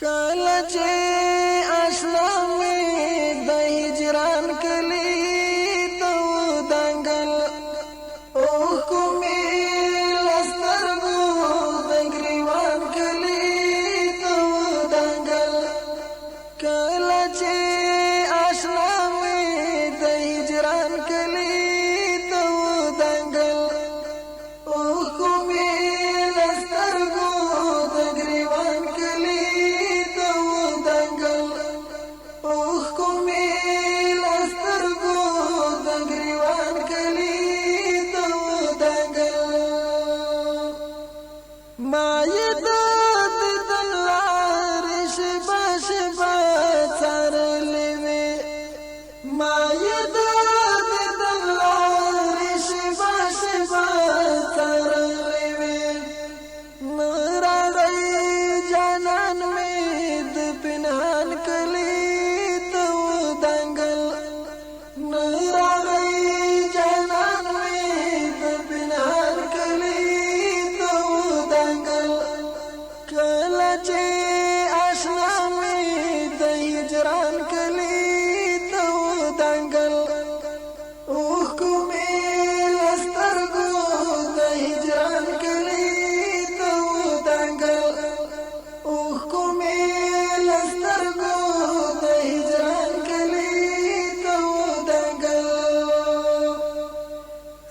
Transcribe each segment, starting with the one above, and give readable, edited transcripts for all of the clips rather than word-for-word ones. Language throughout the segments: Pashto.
کله چې آشنا مې د هجران کلی ته ودانګل اوښکو مې له سترګو د ګریوان کلي ته ودانګل کله چې آشنا مې د هجران کلی ته ودانګل اوښکو مې له سترګو د ګریوان کلي ما یداد دلار شبا شبا څارلې وې ما یداد دلار شبا شبا څارلې وې راغی جانان مې د پنهان کلی ته ودانګل راغی جانان مې د پنهان کلی کله چې آشنا مې د هجران کلی ته ودانګل اوښکو مې له سترګو د هجران کلی ته ودانګل اوښکو مې له سترګو د هجران کلی ته ودانګل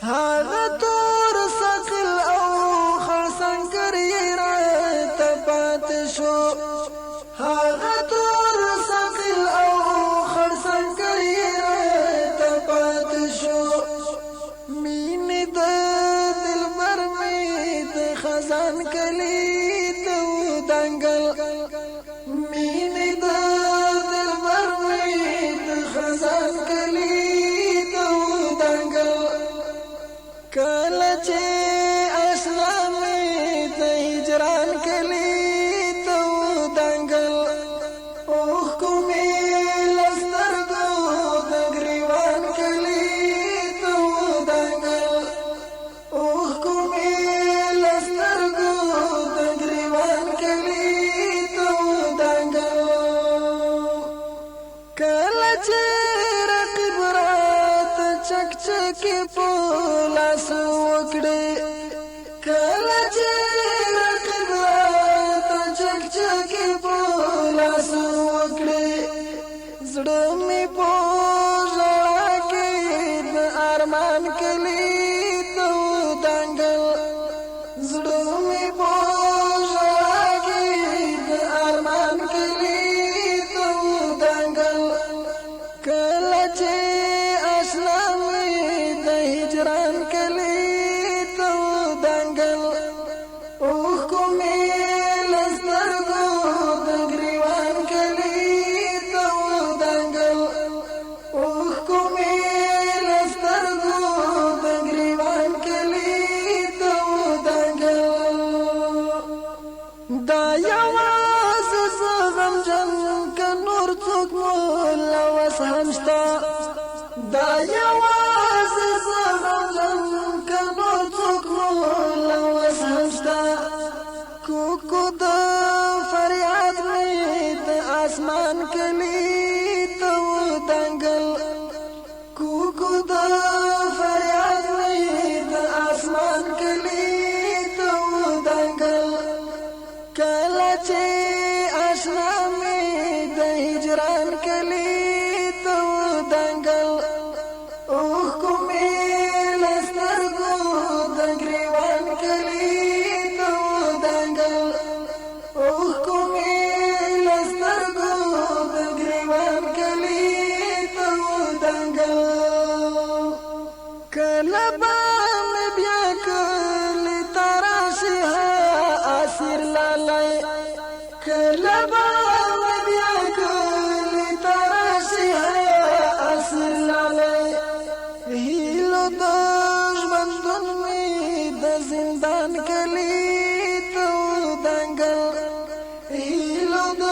هغه تور ثقل او خړسنګر یې هغه تور ثقل او خړسنګر یې راته پاتې شو مینې د دلبر مې د خزان کلي ته ودانګل مینې د دلبر مې د خزان کلي ته ودانګل کله چې آشنا مې د هجران کلي کله چې رقیب رات چک چک په لاس وکړي کله چې رقیب رات چک چک په لاس وکړي زړه مې په ژړا کې د ارمان کلی ته ودانګل زړه مې په ژړا کې د ارمان کلی کله چې آشنا مې د هجران کلی ته ودانګل اوښکو مې له سترګو د ګریوان کلی ته ودانګل اوښکو مې له سترګو د ګریوان کلی ته ودانګل دا یوازې زه غمجن که نور څوک مولا همشتا دا یوازې زه غمجن که نور څوک مولا وس همشتا کوکو د فریاد مې د اسمان کلی ته ودانګل کوکو د فریاد مې د اسمان کلی ته ودانګل کله چې آشنا مې د هجران کلی اوښکو مې له سترګو د ګریوان کلي ته ودانګل اوښکو مې له سترګو د ګریوان کلي ته ودانګل کله به مې بیا کلي ته راشي اسیر لالی کله به مې بیا کلي ته راشي اسیر لالی هیلو د ژوندون مې د زندان کلی ته ودانګل هیلو د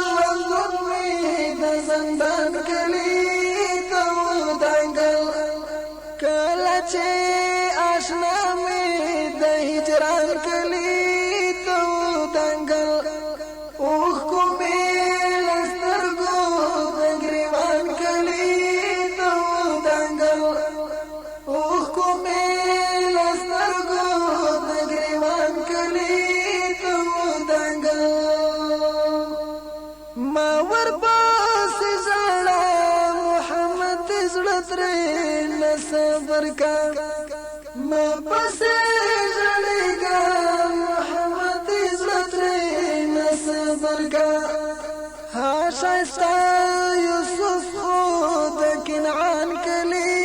ژوندون مې د زندان کلی ته ودانګل کله چې آشنا مې د هجران کلی ته ودانګل اوښکو صبر کا ما پسې ژړېږه محمد زړه صبر کا ها ښایسته یوسف خو د کنعان کلي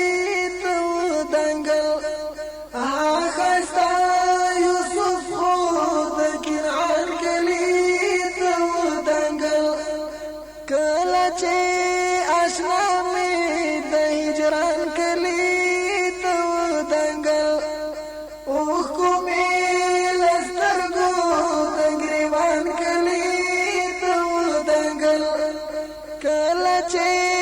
ته ودانګل ها ښایسته یوسف خو د کنعان کلي ته ودانګل کله چې اشنا مې د هجران کلي ته ودانګل اوښکو مې له سترګو د ګریوان کلي ته ودانګل کله چې